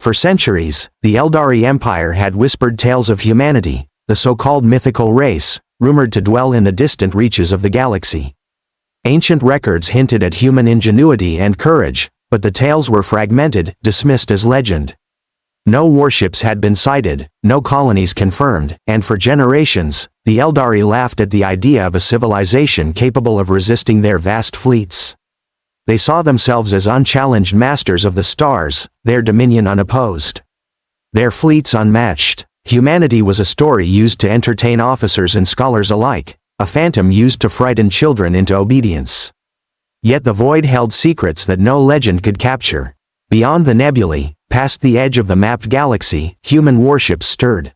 For centuries, the Eldari Empire had whispered tales of humanity, the so-called mythical race, rumored to dwell in the distant reaches of the galaxy. Ancient records hinted at human ingenuity and courage, but the tales were fragmented, dismissed as legend. No warships had been sighted, no colonies confirmed, and for generations, the Eldari laughed at the idea of a civilization capable of resisting their vast fleets. They saw themselves as unchallenged masters of the stars, their dominion unopposed. Their fleets unmatched. Humanity was a story used to entertain officers and scholars alike, a phantom used to frighten children into obedience. Yet the void held secrets that no legend could capture. Beyond the nebulae, past the edge of the mapped galaxy, human warships stirred.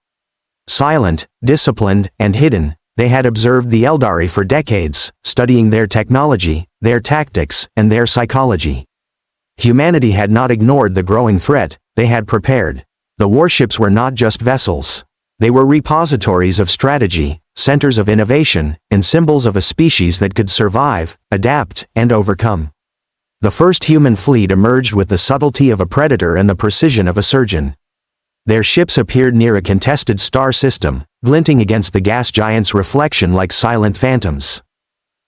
Silent, disciplined, and hidden, they had observed the Eldari for decades, studying their technology, their tactics, and their psychology. Humanity had not ignored the growing threat, they had prepared. The warships were not just vessels. They were repositories of strategy, centers of innovation, and symbols of a species that could survive, adapt, and overcome. The first human fleet emerged with the subtlety of a predator and the precision of a surgeon. Their ships appeared near a contested star system, glinting against the gas giant's reflection like silent phantoms.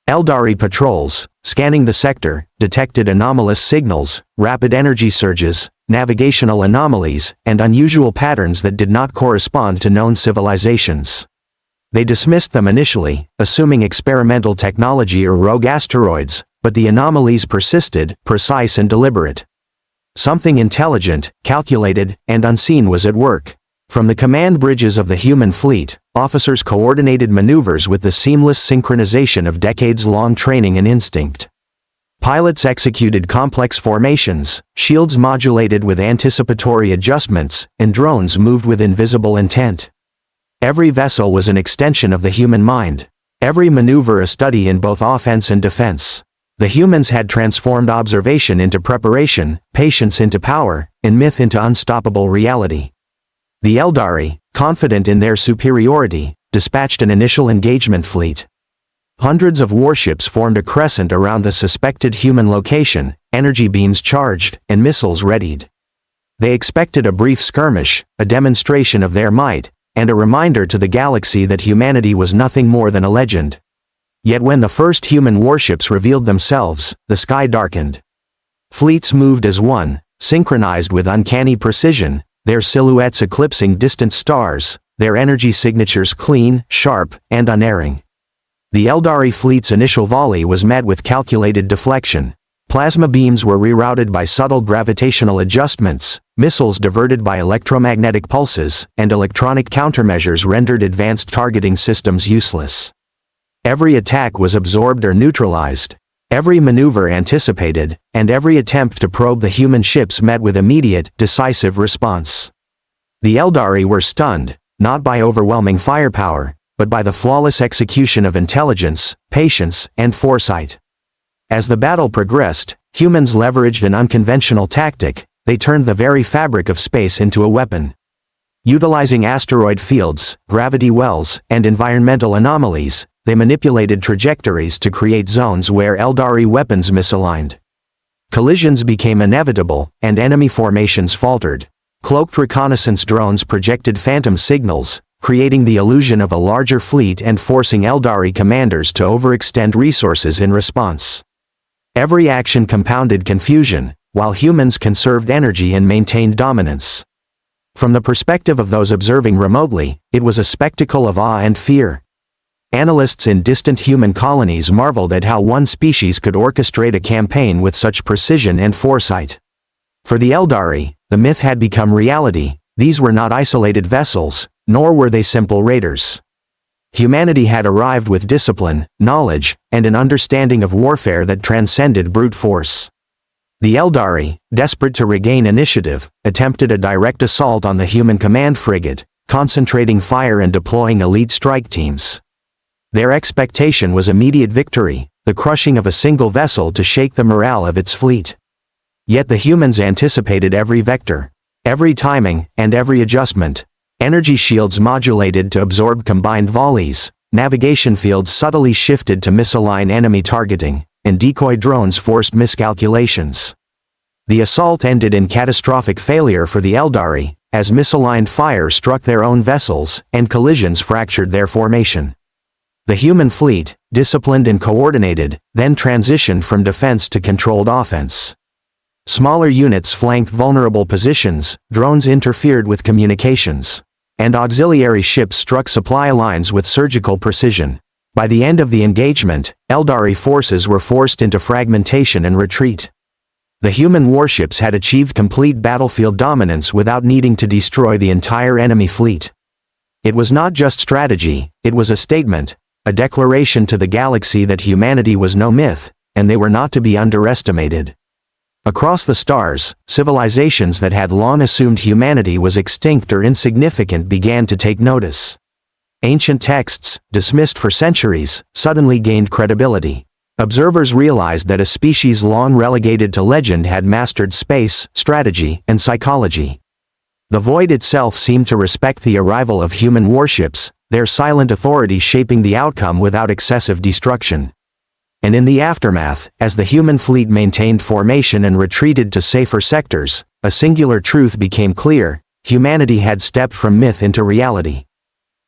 Eldari patrols, scanning the sector, detected anomalous signals, rapid energy surges, navigational anomalies, and unusual patterns that did not correspond to known civilizations. They dismissed them initially, assuming experimental technology or rogue asteroids, but the anomalies persisted, precise and deliberate. Something intelligent, calculated, and unseen was at work. From the command bridges of the human fleet, officers coordinated maneuvers with the seamless synchronization of decades-long training and instinct. Pilots executed complex formations, shields modulated with anticipatory adjustments, and drones moved with invisible intent. Every vessel was an extension of the human mind. Every maneuver a study in both offense and defense. The humans had transformed observation into preparation, patience into power, and myth into unstoppable reality. The Eldari, confident in their superiority, dispatched an initial engagement fleet. Hundreds of warships formed a crescent around the suspected human location, energy beams charged, and missiles readied. They expected a brief skirmish, a demonstration of their might, and a reminder to the galaxy that humanity was nothing more than a legend. Yet when the first human warships revealed themselves, the sky darkened. Fleets moved as one, synchronized with uncanny precision, their silhouettes eclipsing distant stars, their energy signatures clean, sharp, and unerring. The Eldari fleet's initial volley was met with calculated deflection. Plasma beams were rerouted by subtle gravitational adjustments, missiles diverted by electromagnetic pulses, and electronic countermeasures rendered advanced targeting systems useless. Every attack was absorbed or neutralized. Every maneuver anticipated, and every attempt to probe the human ships met with immediate, decisive response. The Eldari were stunned, not by overwhelming firepower, but by the flawless execution of intelligence, patience, and foresight. As the battle progressed, humans leveraged an unconventional tactic. They turned the very fabric of space into a weapon. Utilizing asteroid fields, gravity wells, and environmental anomalies, they manipulated trajectories to create zones where Eldari weapons misaligned. Collisions became inevitable, and enemy formations faltered. Cloaked reconnaissance drones projected phantom signals, creating the illusion of a larger fleet and forcing Eldari commanders to overextend resources in response. Every action compounded confusion, while humans conserved energy and maintained dominance. From the perspective of those observing remotely, it was a spectacle of awe and fear. Analysts in distant human colonies marveled at how one species could orchestrate a campaign with such precision and foresight. For the Eldari, the myth had become reality. These were not isolated vessels, nor were they simple raiders. Humanity had arrived with discipline, knowledge, and an understanding of warfare that transcended brute force. The Eldari, desperate to regain initiative, attempted a direct assault on the human command frigate, concentrating fire and deploying elite strike teams. Their expectation was immediate victory, the crushing of a single vessel to shake the morale of its fleet. Yet the humans anticipated every vector, every timing, and every adjustment. Energy shields modulated to absorb combined volleys, navigation fields subtly shifted to misalign enemy targeting, and decoy drones forced miscalculations. The assault ended in catastrophic failure for the Eldari, as misaligned fire struck their own vessels, and collisions fractured their formation. The human fleet, disciplined and coordinated, then transitioned from defense to controlled offense. Smaller units flanked vulnerable positions, drones interfered with communications, and auxiliary ships struck supply lines with surgical precision. By the end of the engagement, Eldari forces were forced into fragmentation and retreat. The human warships had achieved complete battlefield dominance without needing to destroy the entire enemy fleet. It was not just strategy, it was a statement, a declaration to the galaxy that humanity was no myth, and they were not to be underestimated. Across the stars, civilizations that had long assumed humanity was extinct or insignificant began to take notice. Ancient texts, dismissed for centuries, suddenly gained credibility. Observers realized that a species long relegated to legend had mastered space, strategy, and psychology. The void itself seemed to respect the arrival of human warships, their silent authority shaping the outcome without excessive destruction. And in the aftermath, as the human fleet maintained formation and retreated to safer sectors, a singular truth became clear: humanity had stepped from myth into reality.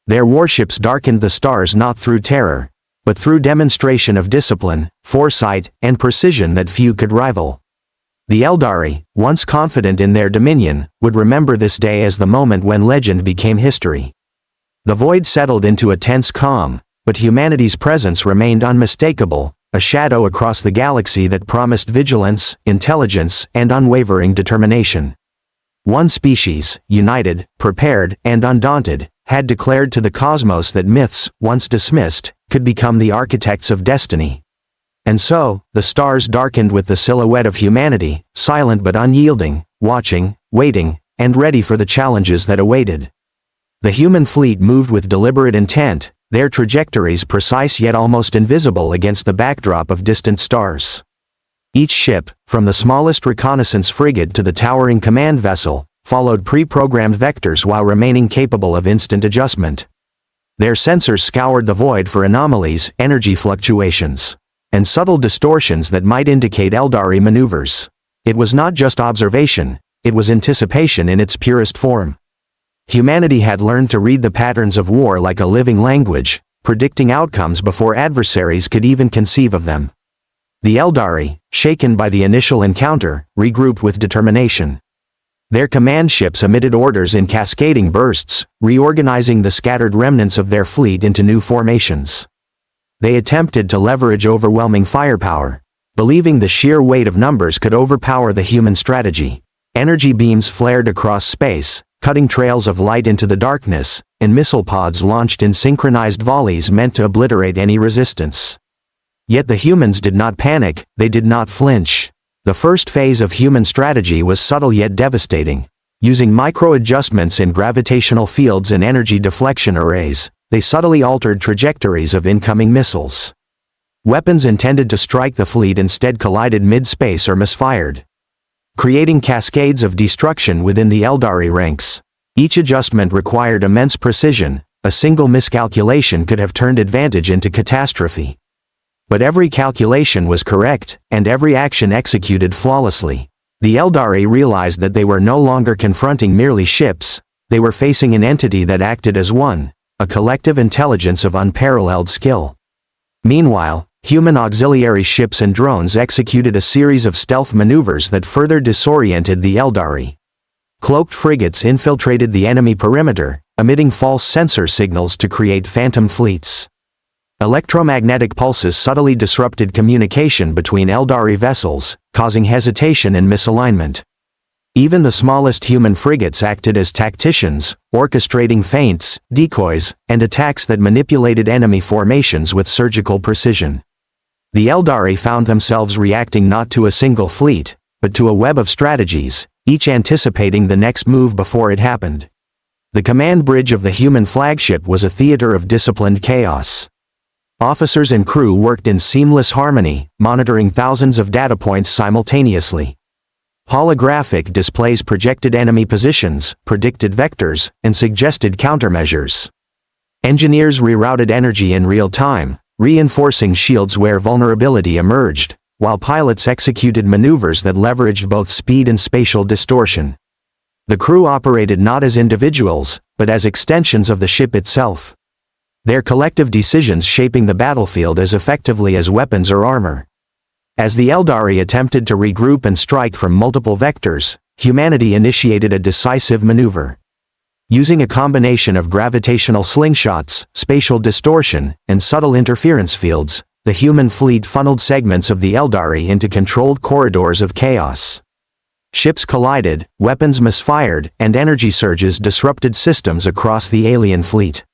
Their warships darkened the stars not through terror, but through demonstration of discipline, foresight, and precision that few could rival. The Eldari, once confident in their dominion, would remember this day as the moment when legend became history. The void settled into a tense calm, but humanity's presence remained unmistakable, a shadow across the galaxy that promised vigilance, intelligence, and unwavering determination. One species, united, prepared, and undaunted, had declared to the cosmos that myths, once dismissed, could become the architects of destiny. And so, the stars darkened with the silhouette of humanity, silent but unyielding, watching, waiting, and ready for the challenges that awaited. The human fleet moved with deliberate intent, their trajectories precise yet almost invisible against the backdrop of distant stars. Each ship, from the smallest reconnaissance frigate to the towering command vessel, followed pre-programmed vectors while remaining capable of instant adjustment. Their sensors scoured the void for anomalies, energy fluctuations, and subtle distortions that might indicate Eldari maneuvers. It was not just observation, it was anticipation in its purest form. Humanity had learned to read the patterns of war like a living language, predicting outcomes before adversaries could even conceive of them. The Eldari, shaken by the initial encounter, regrouped with determination. Their command ships emitted orders in cascading bursts, reorganizing the scattered remnants of their fleet into new formations. They attempted to leverage overwhelming firepower, believing the sheer weight of numbers could overpower the human strategy. Energy beams flared across space, cutting trails of light into the darkness, and missile pods launched in synchronized volleys meant to obliterate any resistance. Yet the humans did not panic, they did not flinch. The first phase of human strategy was subtle yet devastating. Using micro-adjustments in gravitational fields and energy deflection arrays, they subtly altered trajectories of incoming missiles. Weapons intended to strike the fleet instead collided mid-space or misfired, creating cascades of destruction within the Eldari ranks. Each adjustment required immense precision, a single miscalculation could have turned advantage into catastrophe. But every calculation was correct, and every action executed flawlessly. The Eldari realized that they were no longer confronting merely ships, they were facing an entity that acted as one, a collective intelligence of unparalleled skill. Meanwhile, human auxiliary ships and drones executed a series of stealth maneuvers that further disoriented the Eldari. Cloaked frigates infiltrated the enemy perimeter, emitting false sensor signals to create phantom fleets. Electromagnetic pulses subtly disrupted communication between Eldari vessels, causing hesitation and misalignment. Even the smallest human frigates acted as tacticians, orchestrating feints, decoys, and attacks that manipulated enemy formations with surgical precision. The Eldari found themselves reacting not to a single fleet, but to a web of strategies, each anticipating the next move before it happened. The command bridge of the human flagship was a theater of disciplined chaos. Officers and crew worked in seamless harmony, monitoring thousands of data points simultaneously. Holographic displays projected enemy positions, predicted vectors, and suggested countermeasures. Engineers rerouted energy in real time, reinforcing shields where vulnerability emerged, while pilots executed maneuvers that leveraged both speed and spatial distortion. The crew operated not as individuals, but as extensions of the ship itself. Their collective decisions shaping the battlefield as effectively as weapons or armor. As the Eldari attempted to regroup and strike from multiple vectors, humanity initiated a decisive maneuver. Using a combination of gravitational slingshots, spatial distortion, and subtle interference fields, the human fleet funneled segments of the Eldari into controlled corridors of chaos. Ships collided, weapons misfired, and energy surges disrupted systems across the alien fleet.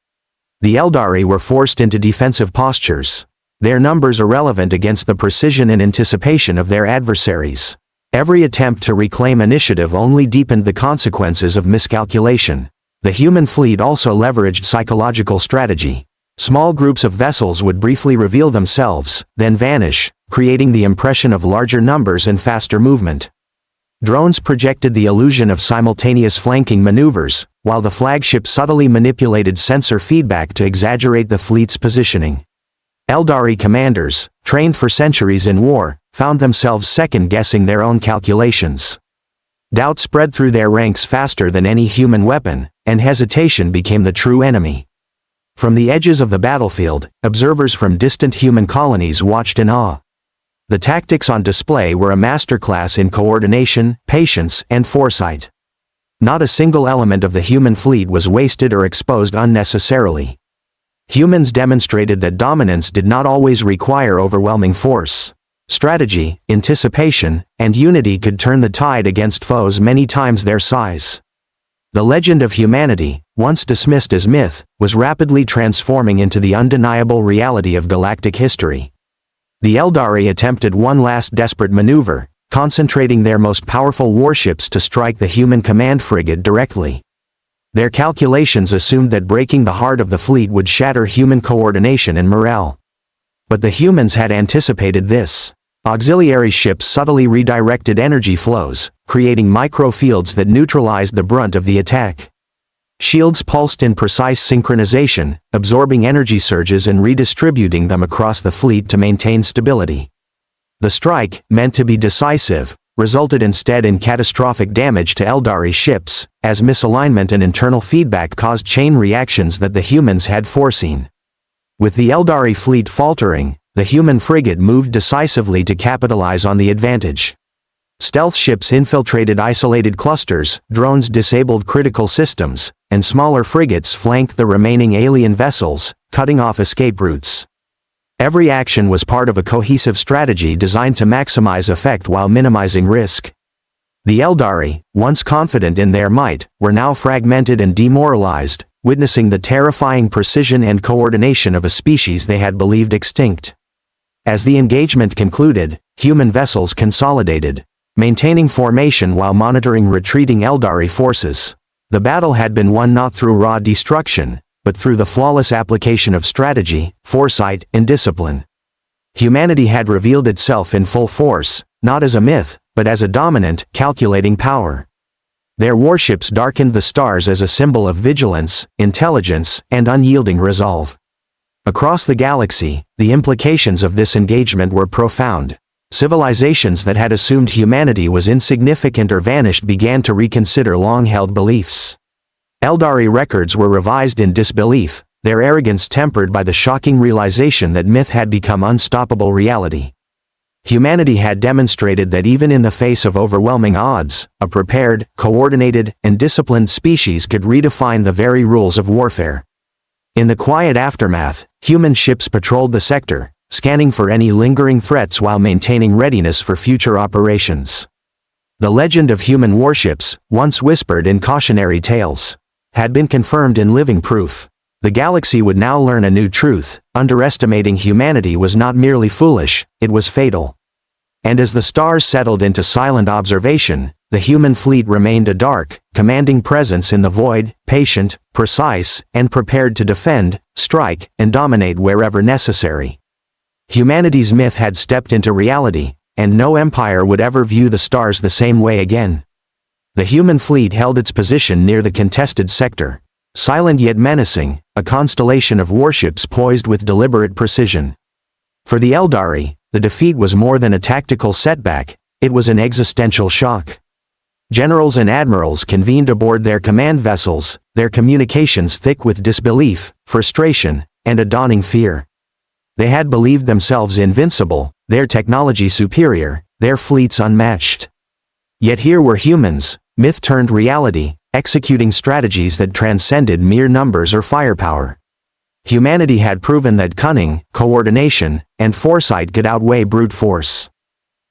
The Eldari were forced into defensive postures, their numbers irrelevant against the precision and anticipation of their adversaries. Every attempt to reclaim initiative only deepened the consequences of miscalculation. The human fleet also leveraged psychological strategy. Small groups of vessels would briefly reveal themselves, then vanish, creating the impression of larger numbers and faster movement. Drones projected the illusion of simultaneous flanking maneuvers, while the flagship subtly manipulated sensor feedback to exaggerate the fleet's positioning. Eldari commanders, trained for centuries in war, found themselves second-guessing their own calculations. Doubt spread through their ranks faster than any human weapon, and hesitation became the true enemy. From the edges of the battlefield, observers from distant human colonies watched in awe. The tactics on display were a masterclass in coordination, patience, and foresight. Not a single element of the human fleet was wasted or exposed unnecessarily. Humans demonstrated that dominance did not always require overwhelming force. Strategy, anticipation, and unity could turn the tide against foes many times their size. The legend of humanity, once dismissed as myth, was rapidly transforming into the undeniable reality of galactic history. The Eldari attempted one last desperate maneuver, concentrating their most powerful warships to strike the human command frigate directly. Their calculations assumed that breaking the heart of the fleet would shatter human coordination and morale. But the humans had anticipated this. Auxiliary ships subtly redirected energy flows, creating microfields that neutralized the brunt of the attack. Shields pulsed in precise synchronization, absorbing energy surges and redistributing them across the fleet to maintain stability. The strike, meant to be decisive, resulted instead in catastrophic damage to Eldari ships, as misalignment and internal feedback caused chain reactions that the humans had foreseen. With the Eldari fleet faltering, the human frigate moved decisively to capitalize on the advantage. Stealth ships infiltrated isolated clusters, drones disabled critical systems, and smaller frigates flanked the remaining alien vessels, cutting off escape routes. Every action was part of a cohesive strategy designed to maximize effect while minimizing risk. The Eldari, once confident in their might, were now fragmented and demoralized, witnessing the terrifying precision and coordination of a species they had believed extinct. As the engagement concluded, human vessels consolidated, maintaining formation while monitoring retreating Eldari forces. The battle had been won not through raw destruction, but through the flawless application of strategy, foresight, and discipline. Humanity had revealed itself in full force, not as a myth, but as a dominant, calculating power. Their warships darkened the stars as a symbol of vigilance, intelligence, and unyielding resolve. Across the galaxy, the implications of this engagement were profound. Civilizations that had assumed humanity was insignificant or vanished began to reconsider long-held beliefs. Eldari records were revised in disbelief, their arrogance tempered by the shocking realization that myth had become unstoppable reality. Humanity had demonstrated that even in the face of overwhelming odds, a prepared, coordinated, and disciplined species could redefine the very rules of warfare. In the quiet aftermath, human ships patrolled the sector, scanning for any lingering threats while maintaining readiness for future operations. The legend of human warships, once whispered in cautionary tales, had been confirmed in living proof. The galaxy would now learn a new truth: underestimating humanity was not merely foolish, it was fatal. And as the stars settled into silent observation, the human fleet remained a dark, commanding presence in the void, patient, precise, and prepared to defend, strike, and dominate wherever necessary. Humanity's myth had stepped into reality, and no empire would ever view the stars the same way again. The human fleet held its position near the contested sector, silent yet menacing, a constellation of warships poised with deliberate precision. For the Eldari, the defeat was more than a tactical setback, it was an existential shock. Generals and admirals convened aboard their command vessels, their communications thick with disbelief, frustration, and a dawning fear. They had believed themselves invincible, their technology superior, their fleets unmatched. Yet here were humans, myth turned reality, executing strategies that transcended mere numbers or firepower. Humanity had proven that cunning, coordination, and foresight could outweigh brute force.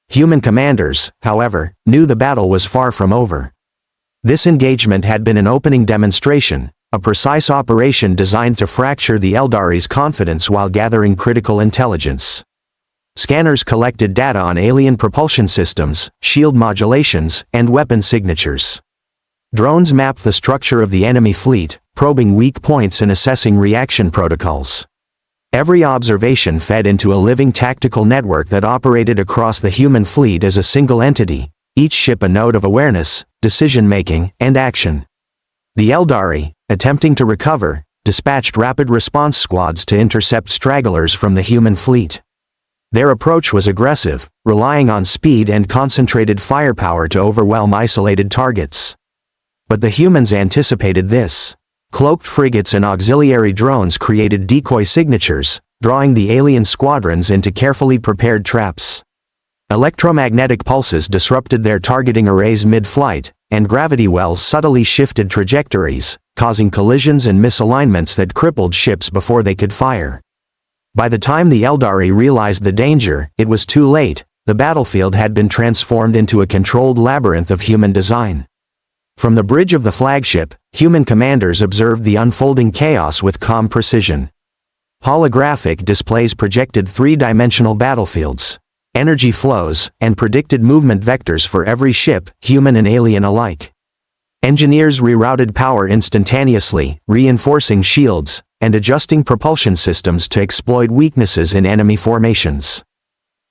Human commanders, however, knew the battle was far from over. This engagement had been an opening demonstration, a precise operation designed to fracture the Eldari's confidence while gathering critical intelligence. Scanners collected data on alien propulsion systems, shield modulations, and weapon signatures. Drones mapped the structure of the enemy fleet, probing weak points and assessing reaction protocols. Every observation fed into a living tactical network that operated across the human fleet as a single entity, each ship a node of awareness, decision-making, and action. The Eldari, attempting to recover, dispatched rapid response squads to intercept stragglers from the human fleet. Their approach was aggressive, relying on speed and concentrated firepower to overwhelm isolated targets. But the humans anticipated this. Cloaked frigates and auxiliary drones created decoy signatures, drawing the alien squadrons into carefully prepared traps. Electromagnetic pulses disrupted their targeting arrays mid-flight, and gravity wells subtly shifted trajectories, causing collisions and misalignments that crippled ships before they could fire. By the time the Eldari realized the danger, it was too late. The battlefield had been transformed into a controlled labyrinth of human design. From the bridge of the flagship, human commanders observed the unfolding chaos with calm precision. Holographic displays projected three-dimensional battlefields, energy flows, and predicted movement vectors for every ship, human and alien alike. Engineers rerouted power instantaneously, reinforcing shields, and adjusting propulsion systems to exploit weaknesses in enemy formations.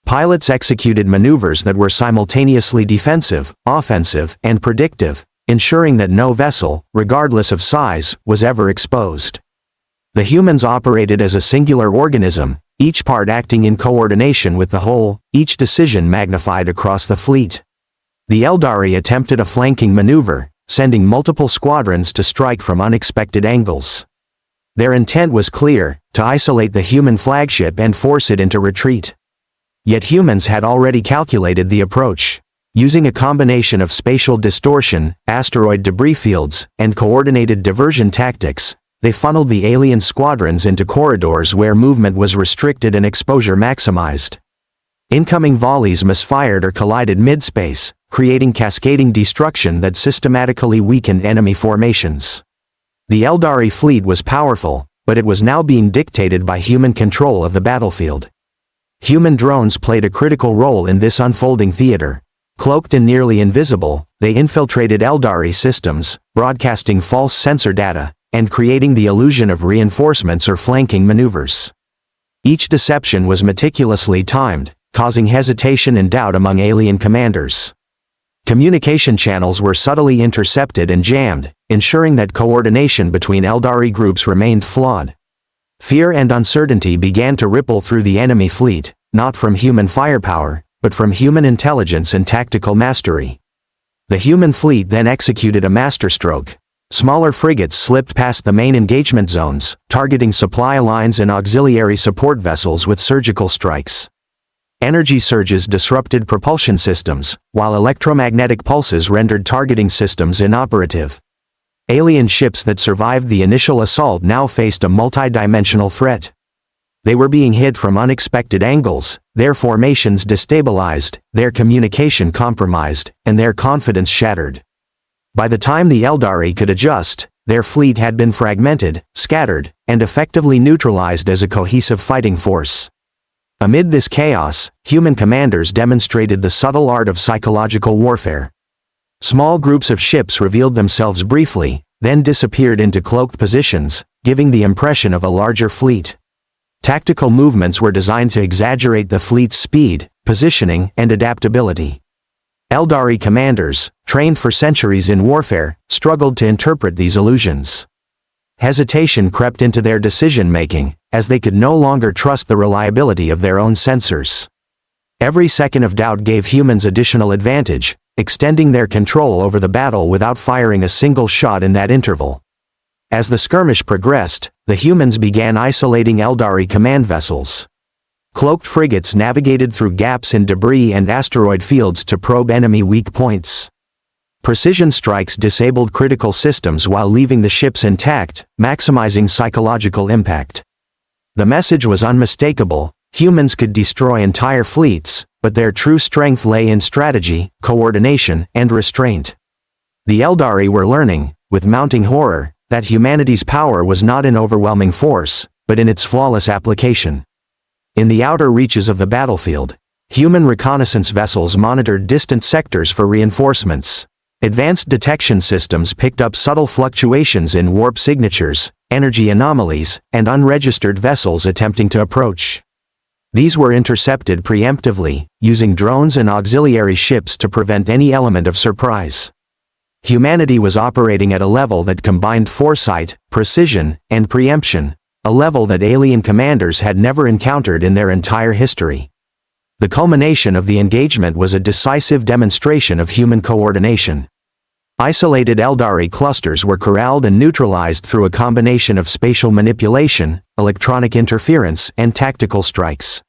Pilots executed maneuvers that were simultaneously defensive, offensive, and predictive, ensuring that no vessel, regardless of size, was ever exposed. The humans operated as a singular organism, each part acting in coordination with the whole, each decision magnified across the fleet. The Eldari attempted a flanking maneuver, sending multiple squadrons to strike from unexpected angles. Their intent was clear, to isolate the human flagship and force it into retreat. Yet humans had already calculated the approach. Using a combination of spatial distortion, asteroid debris fields, and coordinated diversion tactics, they funneled the alien squadrons into corridors where movement was restricted and exposure maximized. Incoming volleys misfired or collided mid-space, creating cascading destruction that systematically weakened enemy formations. The Eldari fleet was powerful, but it was now being dictated by human control of the battlefield. Human drones played a critical role in this unfolding theater. Cloaked and nearly invisible, they infiltrated Eldari systems, broadcasting false sensor data, and creating the illusion of reinforcements or flanking maneuvers. Each deception was meticulously timed, causing hesitation and doubt among alien commanders. Communication channels were subtly intercepted and jammed, ensuring that coordination between Eldari groups remained flawed. Fear and uncertainty began to ripple through the enemy fleet, not from human firepower, but from human intelligence and tactical mastery. The human fleet then executed a masterstroke. Smaller frigates slipped past the main engagement zones, targeting supply lines and auxiliary support vessels with surgical strikes. Energy surges disrupted propulsion systems, while electromagnetic pulses rendered targeting systems inoperative. Alien ships that survived the initial assault now faced a multi-dimensional threat. They were being hit from unexpected angles, their formations destabilized, their communication compromised, and their confidence shattered. By the time the Eldari could adjust, their fleet had been fragmented, scattered, and effectively neutralized as a cohesive fighting force. Amid this chaos, human commanders demonstrated the subtle art of psychological warfare. Small groups of ships revealed themselves briefly, then disappeared into cloaked positions, giving the impression of a larger fleet. Tactical movements were designed to exaggerate the fleet's speed, positioning, and adaptability. Eldari commanders, trained for centuries in warfare, struggled to interpret these illusions. Hesitation crept into their decision-making, as they could no longer trust the reliability of their own sensors. Every second of doubt gave humans additional advantage, extending their control over the battle without firing a single shot in that interval. As the skirmish progressed, the humans began isolating Eldari command vessels. Cloaked frigates navigated through gaps in debris and asteroid fields to probe enemy weak points. Precision strikes disabled critical systems while leaving the ships intact, maximizing psychological impact. The message was unmistakable: humans could destroy entire fleets, but their true strength lay in strategy, coordination, and restraint. The Eldari were learning, with mounting horror, that humanity's power was not in overwhelming force, but in its flawless application. In the outer reaches of the battlefield, human reconnaissance vessels monitored distant sectors for reinforcements. Advanced detection systems picked up subtle fluctuations in warp signatures, energy anomalies, and unregistered vessels attempting to approach. These were intercepted preemptively, using drones and auxiliary ships to prevent any element of surprise. Humanity was operating at a level that combined foresight, precision, and preemption, a level that alien commanders had never encountered in their entire history. The culmination of the engagement was a decisive demonstration of human coordination. Isolated Eldari clusters were corralled and neutralized through a combination of spatial manipulation, electronic interference, and tactical strikes.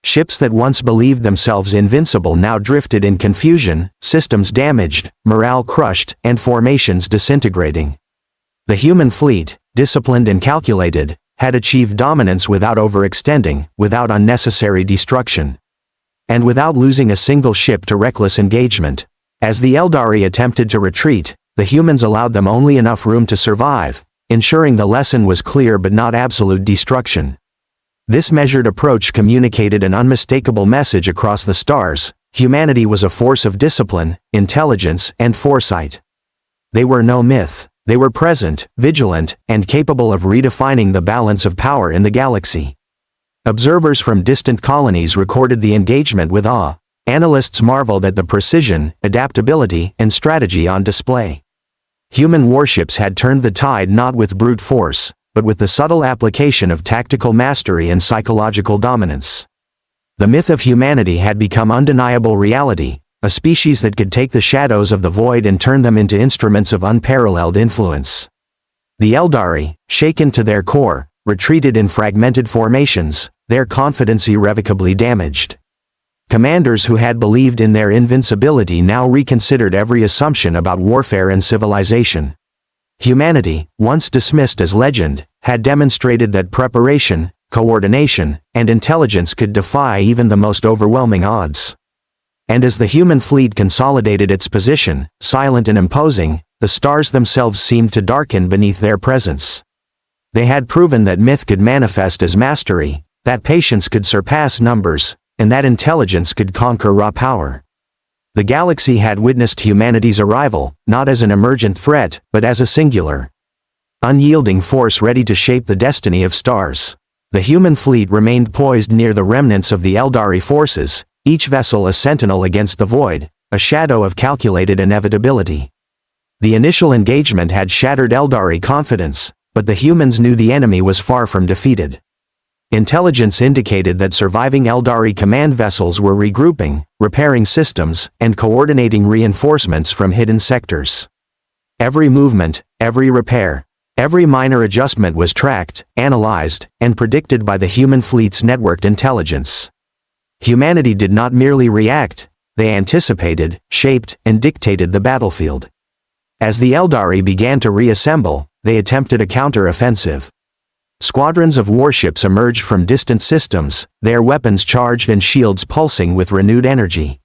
Ships that once believed themselves invincible now drifted in confusion, systems damaged, morale crushed, and formations disintegrating. The human fleet, disciplined and calculated, had achieved dominance without overextending, without unnecessary destruction, and without losing a single ship to reckless engagement. As the Eldari attempted to retreat, the humans allowed them only enough room to survive, ensuring the lesson was clear but not absolute destruction. This measured approach communicated an unmistakable message across the stars: humanity was a force of discipline, intelligence, and foresight. They were no myth. They were present, vigilant, and capable of redefining the balance of power in the galaxy. Observers from distant colonies recorded the engagement with awe. Analysts marveled at the precision, adaptability, and strategy on display. Human warships had turned the tide not with brute force, but with the subtle application of tactical mastery and psychological dominance. The myth of humanity had become undeniable reality, a species that could take the shadows of the void and turn them into instruments of unparalleled influence. The Eldari, shaken to their core, retreated in fragmented formations, their confidence irrevocably damaged. Commanders who had believed in their invincibility now reconsidered every assumption about warfare and civilization. Humanity, once dismissed as legend, had demonstrated that preparation, coordination, and intelligence could defy even the most overwhelming odds. And as the human fleet consolidated its position, silent and imposing, the stars themselves seemed to darken beneath their presence. They had proven that myth could manifest as mastery, that patience could surpass numbers, and that intelligence could conquer raw power. The galaxy had witnessed humanity's arrival, not as an emergent threat, but as a singular, unyielding force ready to shape the destiny of stars. The human fleet remained poised near the remnants of the Eldari forces, each vessel a sentinel against the void, a shadow of calculated inevitability. The initial engagement had shattered Eldari confidence, but the humans knew the enemy was far from defeated. Intelligence indicated that surviving Eldari command vessels were regrouping, repairing systems, and coordinating reinforcements from hidden sectors. Every movement, every repair, every minor adjustment was tracked, analyzed, and predicted by the human fleet's networked intelligence. Humanity did not merely react, they anticipated, shaped, and dictated the battlefield. As the Eldari began to reassemble, they attempted a counter-offensive. Squadrons of warships emerged from distant systems, their weapons charged and shields pulsing with renewed energy.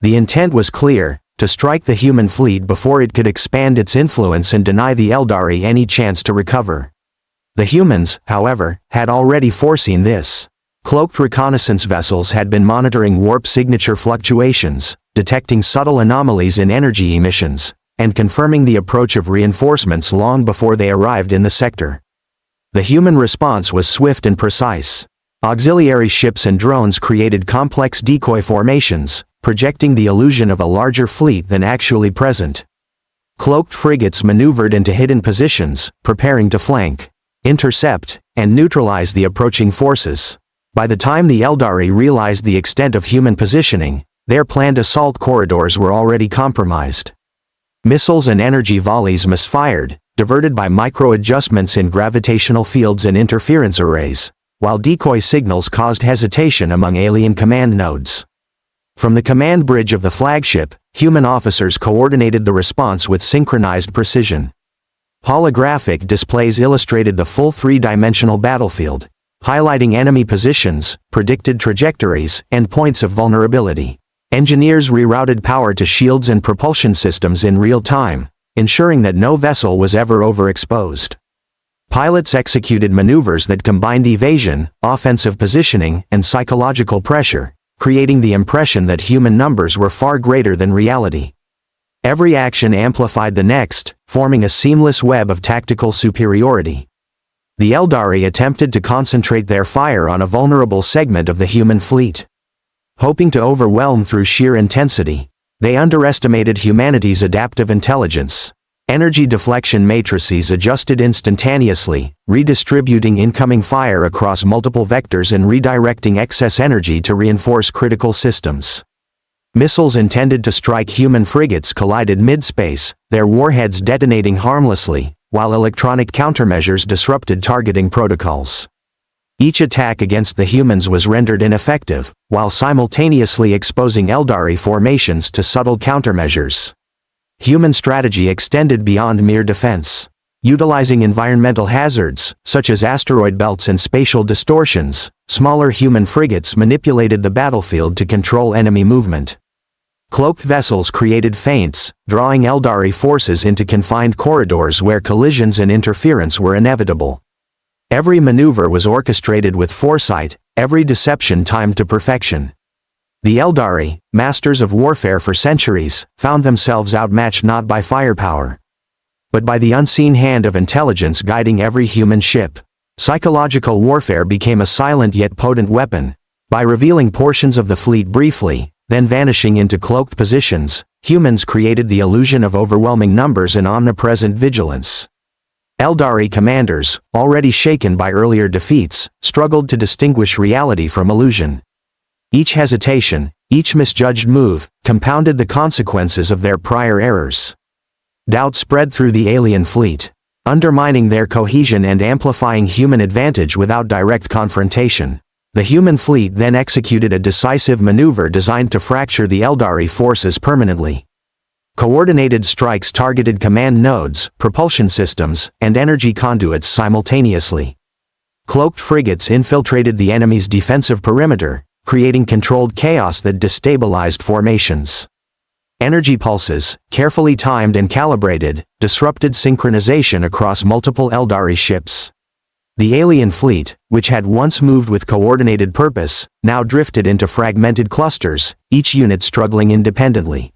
The intent was clear: to strike the human fleet before it could expand its influence and deny the Eldari any chance to recover. The humans, however, had already foreseen this. Cloaked reconnaissance vessels had been monitoring warp signature fluctuations, detecting subtle anomalies in energy emissions, and confirming the approach of reinforcements long before they arrived in the sector. The human response was swift and precise. Auxiliary ships and drones created complex decoy formations, projecting the illusion of a larger fleet than actually present. Cloaked frigates maneuvered into hidden positions, preparing to flank, intercept, and neutralize the approaching forces. By the time the Eldari realized the extent of human positioning, their planned assault corridors were already compromised. Missiles and energy volleys misfired, diverted by micro-adjustments in gravitational fields and interference arrays, while decoy signals caused hesitation among alien command nodes. From the command bridge of the flagship, human officers coordinated the response with synchronized precision. Holographic displays illustrated the full three-dimensional battlefield, highlighting enemy positions, predicted trajectories, and points of vulnerability. Engineers rerouted power to shields and propulsion systems in real time, ensuring that no vessel was ever overexposed. Pilots executed maneuvers that combined evasion, offensive positioning, and psychological pressure, creating the impression that human numbers were far greater than reality. Every action amplified the next, forming a seamless web of tactical superiority. The Eldari attempted to concentrate their fire on a vulnerable segment of the human fleet. Hoping to overwhelm through sheer intensity, they underestimated humanity's adaptive intelligence. Energy deflection matrices adjusted instantaneously, redistributing incoming fire across multiple vectors and redirecting excess energy to reinforce critical systems. Missiles intended to strike human frigates collided mid-space, their warheads detonating harmlessly, while electronic countermeasures disrupted targeting protocols. Each attack against the humans was rendered ineffective, while simultaneously exposing Eldari formations to subtle countermeasures. Human strategy extended beyond mere defense. Utilizing environmental hazards, such as asteroid belts and spatial distortions, smaller human frigates manipulated the battlefield to control enemy movement. Cloaked vessels created feints, drawing Eldari forces into confined corridors where collisions and interference were inevitable. Every maneuver was orchestrated with foresight, every deception timed to perfection. The Eldari, masters of warfare for centuries, found themselves outmatched not by firepower, but by the unseen hand of intelligence guiding every human ship. Psychological warfare became a silent yet potent weapon. By revealing portions of the fleet briefly, then vanishing into cloaked positions, humans created the illusion of overwhelming numbers and omnipresent vigilance. Eldari commanders, already shaken by earlier defeats, struggled to distinguish reality from illusion. Each hesitation, each misjudged move, compounded the consequences of their prior errors. Doubt spread through the alien fleet, undermining their cohesion and amplifying human advantage without direct confrontation. The human fleet then executed a decisive maneuver designed to fracture the Eldari forces permanently. Coordinated strikes targeted command nodes, propulsion systems, and energy conduits simultaneously. Cloaked frigates infiltrated the enemy's defensive perimeter, creating controlled chaos that destabilized formations. Energy pulses, carefully timed and calibrated, disrupted synchronization across multiple Eldari ships. The alien fleet, which had once moved with coordinated purpose, now drifted into fragmented clusters, each unit struggling independently.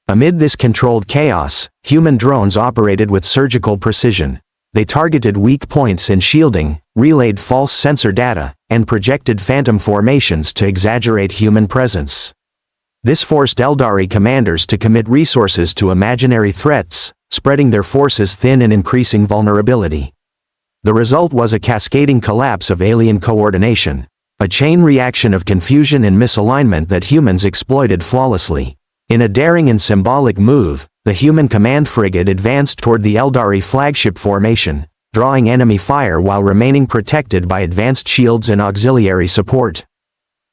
Amid this controlled chaos, human drones operated with surgical precision. They targeted weak points in shielding, relayed false sensor data, and projected phantom formations to exaggerate human presence. This forced Eldari commanders to commit resources to imaginary threats, spreading their forces thin and increasing vulnerability. The result was a cascading collapse of alien coordination, a chain reaction of confusion and misalignment that humans exploited flawlessly. In a daring and symbolic move, the human command frigate advanced toward the Eldari flagship formation, drawing enemy fire while remaining protected by advanced shields and auxiliary support.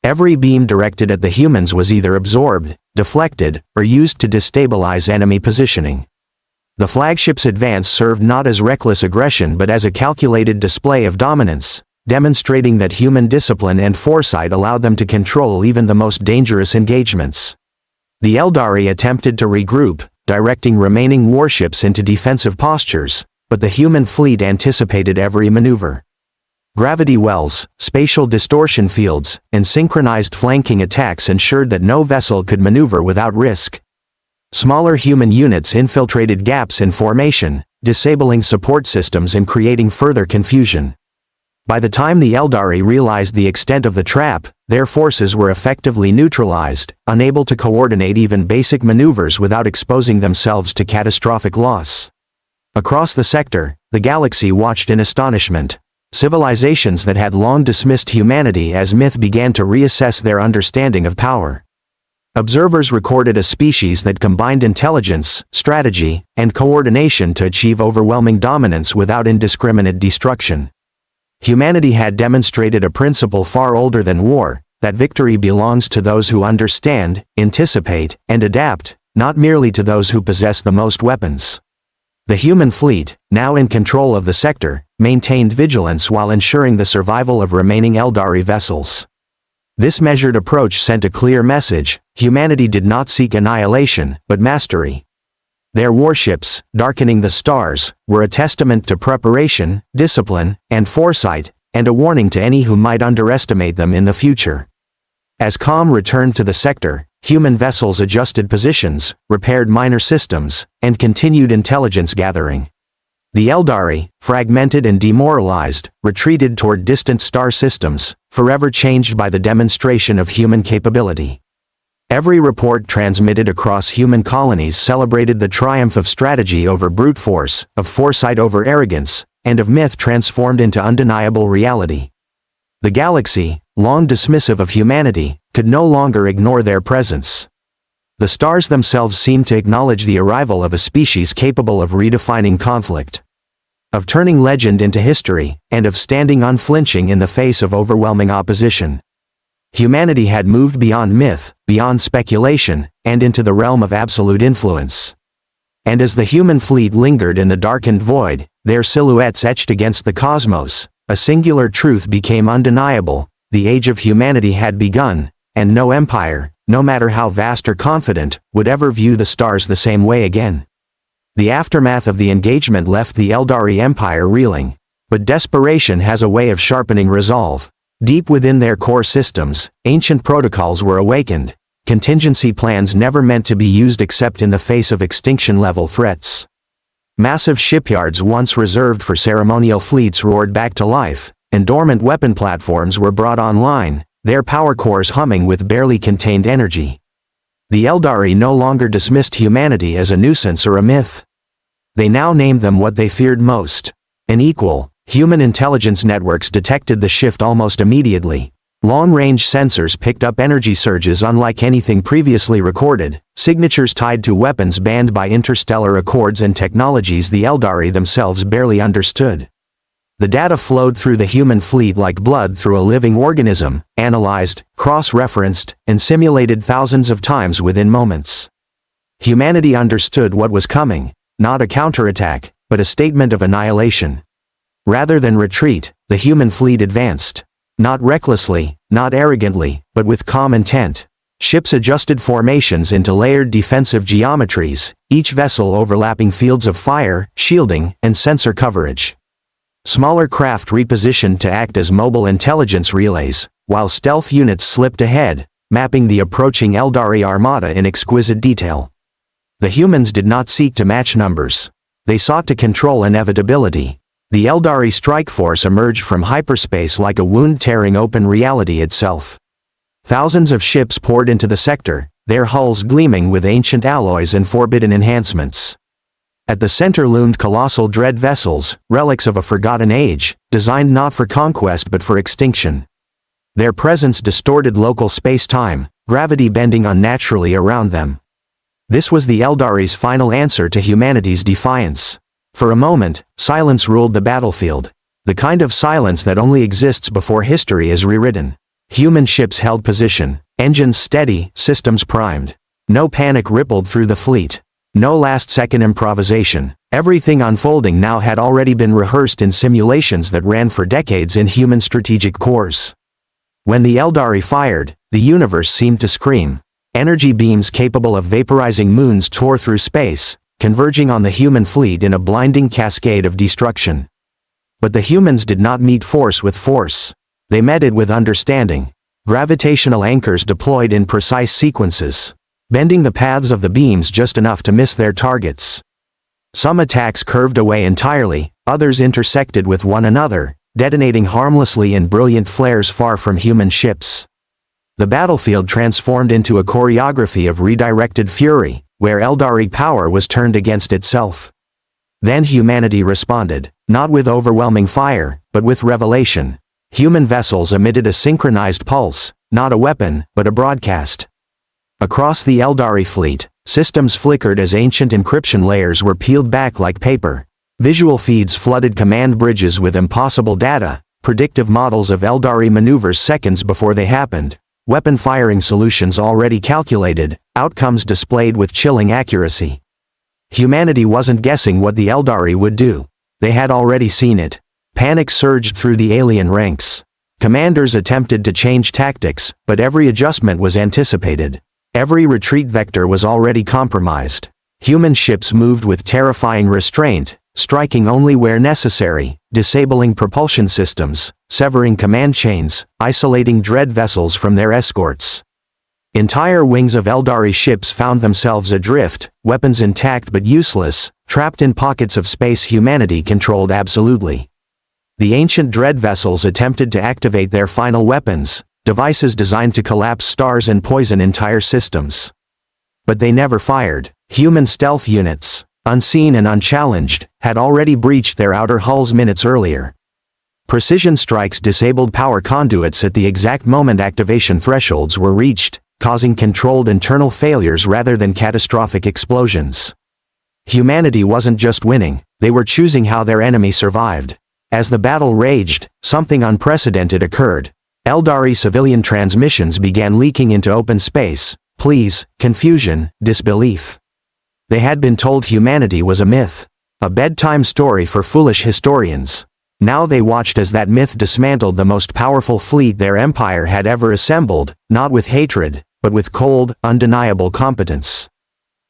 Every beam directed at the humans was either absorbed, deflected, or used to destabilize enemy positioning. The flagship's advance served not as reckless aggression but as a calculated display of dominance, demonstrating that human discipline and foresight allowed them to control even the most dangerous engagements. The Eldari attempted to regroup, directing remaining warships into defensive postures, but the human fleet anticipated every maneuver. Gravity wells, spatial distortion fields, and synchronized flanking attacks ensured that no vessel could maneuver without risk. Smaller human units infiltrated gaps in formation, disabling support systems and creating further confusion. By the time the Eldari realized the extent of the trap, their forces were effectively neutralized, unable to coordinate even basic maneuvers without exposing themselves to catastrophic loss. Across the sector, the galaxy watched in astonishment. civilizations that had long dismissed humanity as myth began to reassess their understanding of power. Observers recorded a species that combined intelligence, strategy, and coordination to achieve overwhelming dominance without indiscriminate destruction. Humanity had demonstrated a principle far older than war, that victory belongs to those who understand, anticipate, and adapt, not merely to those who possess the most weapons. The human fleet, now in control of the sector, maintained vigilance while ensuring the survival of remaining Eldari vessels. This measured approach sent a clear message: humanity did not seek annihilation, but mastery. Their warships, darkening the stars, were a testament to preparation, discipline, and foresight, and a warning to any who might underestimate them in the future. As calm returned to the sector, human vessels adjusted positions, repaired minor systems, and continued intelligence gathering. The Eldari, fragmented and demoralized, retreated toward distant star systems, forever changed by the demonstration of human capability. Every report transmitted across human colonies celebrated the triumph of strategy over brute force, of foresight over arrogance, and of myth transformed into undeniable reality. The galaxy, long dismissive of humanity, could no longer ignore their presence. The stars themselves seemed to acknowledge the arrival of a species capable of redefining conflict, of turning legend into history, and of standing unflinching in the face of overwhelming opposition. Humanity had moved beyond myth, beyond speculation, and into the realm of absolute influence. And as the human fleet lingered in the darkened void, their silhouettes etched against the cosmos, a singular truth became undeniable: the age of humanity had begun, and no empire, no matter how vast or confident, would ever view the stars the same way again. The aftermath of the engagement left the Eldari Empire reeling. But desperation has a way of sharpening resolve. Deep within their core systems, ancient protocols were awakened, contingency plans never meant to be used except in the face of extinction-level threats. Massive shipyards once reserved for ceremonial fleets roared back to life, and dormant weapon platforms were brought online, their power cores humming with barely contained energy. The Eldari no longer dismissed humanity as a nuisance or a myth. They now named them what they feared most: an equal. Human intelligence networks detected the shift almost immediately. Long-range sensors picked up energy surges unlike anything previously recorded, signatures tied to weapons banned by interstellar accords and technologies the Eldari themselves barely understood. The data flowed through the human fleet like blood through a living organism, analyzed, cross-referenced, and simulated thousands of times within moments. Humanity understood what was coming: not a counterattack, but a statement of annihilation. Rather than retreat, the human fleet advanced. Not recklessly, not arrogantly, but with calm intent. Ships adjusted formations into layered defensive geometries, each vessel overlapping fields of fire, shielding, and sensor coverage. Smaller craft repositioned to act as mobile intelligence relays, while stealth units slipped ahead, mapping the approaching Eldari armada in exquisite detail. The humans did not seek to match numbers. They sought to control inevitability. The Eldari strike force emerged from hyperspace like a wound tearing open reality itself. Thousands of ships poured into the sector, their hulls gleaming with ancient alloys and forbidden enhancements. At the center loomed colossal dread vessels, relics of a forgotten age, designed not for conquest but for extinction. Their presence distorted local space-time, gravity bending unnaturally around them. This was the Eldari's final answer to humanity's defiance. For a moment, silence ruled the battlefield. The kind of silence that only exists before history is rewritten. Human ships held position, engines steady, systems primed. No panic rippled through the fleet. No last-second improvisation. Everything unfolding now had already been rehearsed in simulations that ran for decades in human strategic cores. When the Eldari fired, the universe seemed to scream. Energy beams capable of vaporizing moons tore through space, converging on the human fleet in a blinding cascade of destruction. But the humans did not meet force with force. They met it with understanding. Gravitational anchors deployed in precise sequences, bending the paths of the beams just enough to miss their targets. Some attacks curved away entirely, others intersected with one another, detonating harmlessly in brilliant flares far from human ships. The battlefield transformed into a choreography of redirected fury, where Eldari power was turned against itself. Then humanity responded. Not with overwhelming fire, but with revelation. Human vessels emitted a synchronized pulse, not a weapon, but a broadcast. Across the Eldari fleet, systems flickered as ancient encryption layers were peeled back like paper. Visual feeds flooded command bridges with impossible data, predictive models of Eldari maneuvers seconds before they happened, weapon firing solutions already calculated, outcomes displayed with chilling accuracy. Humanity wasn't guessing what the Eldari would do. They had already seen it. Panic surged through the alien ranks. Commanders attempted to change tactics, but every adjustment was anticipated. Every retreat vector was already compromised. Human ships moved with terrifying restraint, striking only where necessary, disabling propulsion systems, severing command chains, isolating dread vessels from their escorts. Entire wings of Eldari ships found themselves adrift, weapons intact but useless, trapped in pockets of space humanity controlled absolutely. The ancient dread vessels attempted to activate their final weapons, devices designed to collapse stars and poison entire systems. But they never fired. Human stealth units, unseen and unchallenged, had already breached their outer hulls minutes earlier. Precision strikes disabled power conduits at the exact moment activation thresholds were reached, causing controlled internal failures rather than catastrophic explosions. Humanity wasn't just winning, they were choosing how their enemy survived. As the battle raged, something unprecedented occurred. Eldari civilian transmissions began leaking into open space, pleas, confusion, disbelief. They had been told humanity was a myth, a bedtime story for foolish historians. Now they watched as that myth dismantled the most powerful fleet their empire had ever assembled, not with hatred, but with cold, undeniable competence.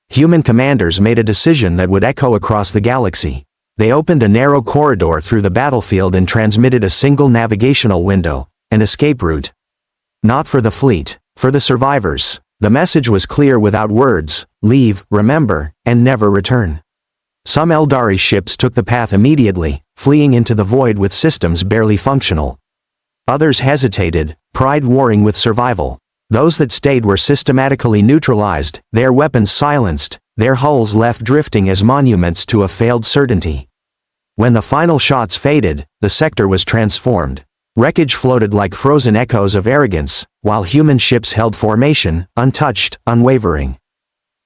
Human commanders made a decision that would echo across the galaxy. They opened a narrow corridor through the battlefield and transmitted a single navigational window, an escape route. Not for the fleet, for the survivors. The message was clear without words: leave, remember, and never return. Some Eldari ships took the path immediately, fleeing into the void with systems barely functional. Others hesitated, pride warring with survival. Those that stayed were systematically neutralized, their weapons silenced, their hulls left drifting as monuments to a failed certainty. When the final shots faded, the sector was transformed. Wreckage floated like frozen echoes of arrogance, while human ships held formation, untouched, unwavering.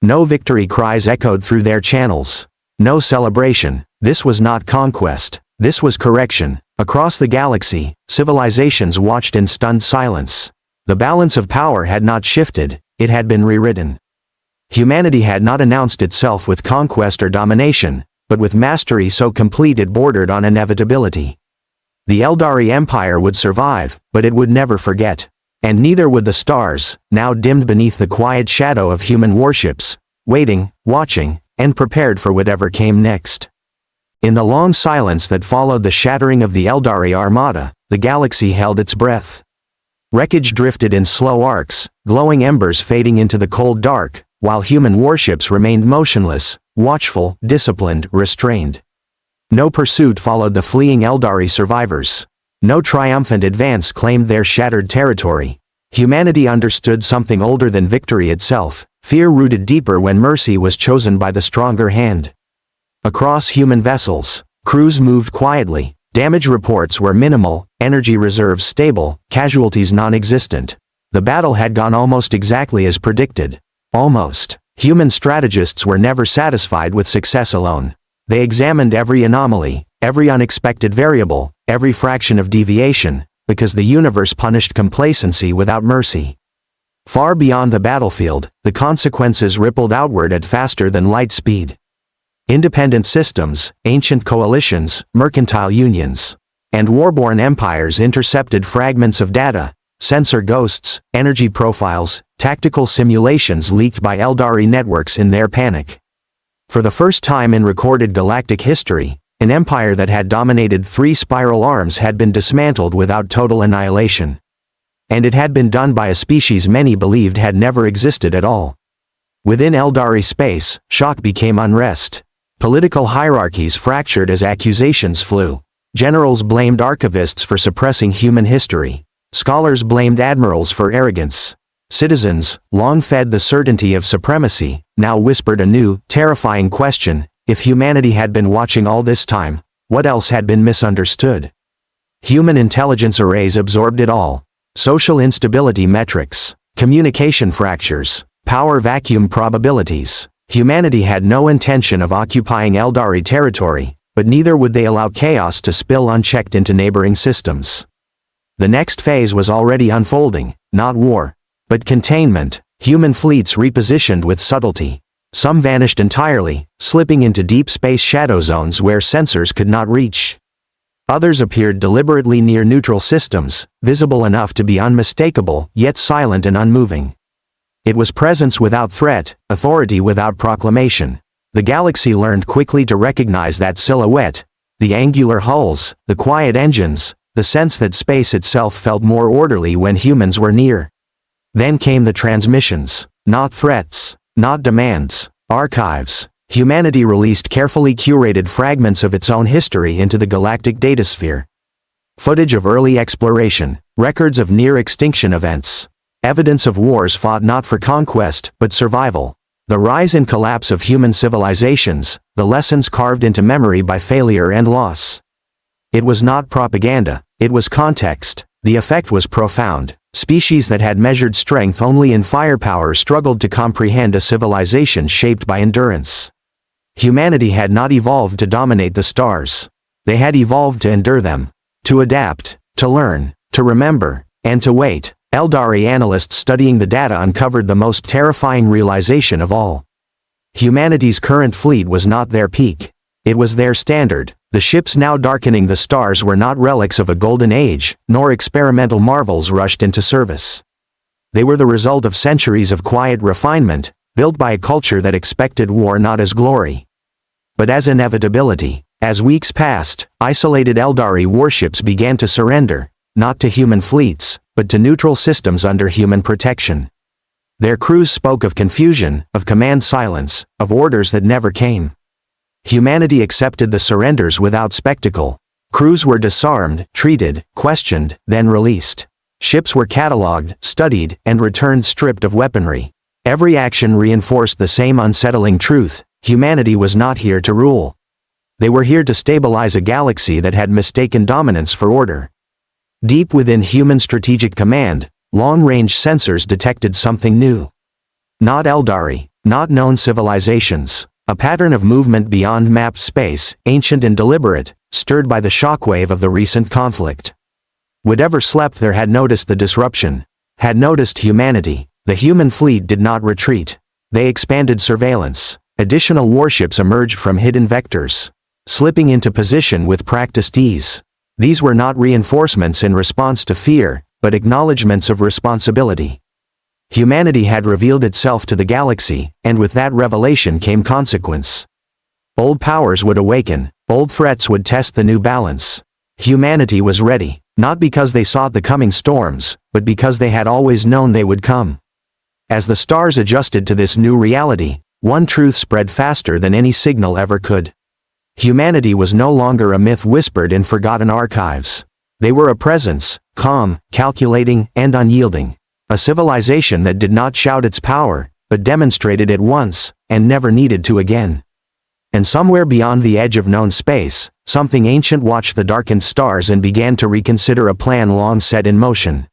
No victory cries echoed through their channels. No celebration. This was not conquest. This was correction. Across the galaxy, civilizations watched in stunned silence. The balance of power had not shifted, it had been rewritten. Humanity had not announced itself with conquest or domination, but with mastery so complete it bordered on inevitability. The Eldari Empire would survive, but it would never forget. And neither would the stars, now dimmed beneath the quiet shadow of human warships, waiting, watching, and prepared for whatever came next. In the long silence that followed the shattering of the Eldari Armada, the galaxy held its breath. Wreckage drifted in slow arcs, glowing embers fading into the cold dark, while human warships remained motionless, watchful, disciplined, restrained. No pursuit followed the fleeing Eldari survivors. No triumphant advance claimed their shattered territory. Humanity understood something older than victory itself. Fear rooted deeper when mercy was chosen by the stronger hand. Across human vessels, crews moved quietly. Damage reports were minimal, energy reserves stable, casualties non-existent. The battle had gone almost exactly as predicted. Almost. Human strategists were never satisfied with success alone. They examined every anomaly, every unexpected variable, every fraction of deviation, because the universe punished complacency without mercy. Far beyond the battlefield, the consequences rippled outward at faster than light speed. Independent systems, ancient coalitions, mercantile unions, and warborn empires intercepted fragments of data, sensor ghosts, energy profiles, tactical simulations leaked by Eldari networks in their panic. For the first time in recorded galactic history, an empire that had dominated 3 spiral arms had been dismantled without total annihilation. And it had been done by a species many believed had never existed at all. Within Eldari space, shock became unrest. Political hierarchies fractured as accusations flew. Generals blamed archivists for suppressing human history. Scholars blamed admirals for arrogance. Citizens, long fed the certainty of supremacy, now whispered a new, terrifying question: if humanity had been watching all this time, What else had been misunderstood? Human intelligence arrays absorbed it all. Social instability metrics, communication fractures, power vacuum probabilities. Humanity had no intention of occupying Eldari territory, but neither would they allow chaos to spill unchecked into neighboring systems. The next phase was already unfolding, not war, but containment. Human fleets repositioned with subtlety. Some vanished entirely, slipping into deep space shadow zones where sensors could not reach. Others appeared deliberately near neutral systems, visible enough to be unmistakable, yet silent and unmoving. It was presence without threat, authority without proclamation. The galaxy learned quickly to recognize that silhouette: the angular hulls, the quiet engines, the sense that space itself felt more orderly when humans were near. Then came the transmissions. Not threats, not demands, archives. Humanity released carefully curated fragments of its own history into the galactic datasphere. Footage of early exploration, records of near-extinction events, evidence of wars fought not for conquest, but survival. The rise and collapse of human civilizations, the lessons carved into memory by failure and loss. It was not propaganda, it was context. The effect was profound. Species that had measured strength only in firepower struggled to comprehend a civilization shaped by endurance. Humanity had not evolved to dominate the stars. They had evolved to endure them. To adapt, to learn, to remember, and to wait. Eldari analysts studying the data uncovered the most terrifying realization of all. Humanity's current fleet was not their peak. It was their standard. The ships now darkening the stars were not relics of a golden age, nor experimental marvels rushed into service. They were the result of centuries of quiet refinement, built by a culture that expected war not as glory, but as inevitability. As weeks passed, isolated Eldari warships began to surrender, not to human fleets, but to neutral systems under human protection. Their crews spoke of confusion, of command silence, of orders that never came. Humanity accepted the surrenders without spectacle. Crews were disarmed, treated, questioned, then released. Ships were catalogued, studied, and returned stripped of weaponry. Every action reinforced the same unsettling truth: humanity was not here to rule. They were here to stabilize a galaxy that had mistaken dominance for order. Deep within human strategic command, long-range sensors detected something new. Not Eldari, not known civilizations. A pattern of movement beyond mapped space, ancient and deliberate, stirred by the shockwave of the recent conflict. Whatever slept there had noticed the disruption, had noticed humanity. The human fleet did not retreat. They expanded surveillance. Additional warships emerged from hidden vectors, slipping into position with practiced ease. These were not reinforcements in response to fear, but acknowledgments of responsibility. Humanity had revealed itself to the galaxy, and with that revelation came consequence. Old powers would awaken, old threats would test the new balance. Humanity was ready, not because they sought the coming storms, but because they had always known they would come. As the stars adjusted to this new reality, one truth spread faster than any signal ever could. Humanity was no longer a myth whispered in forgotten archives. They were a presence, calm, calculating, and unyielding. A civilization that did not shout its power, but demonstrated it once, and never needed to again. And somewhere beyond the edge of known space, something ancient watched the darkened stars and began to reconsider a plan long set in motion.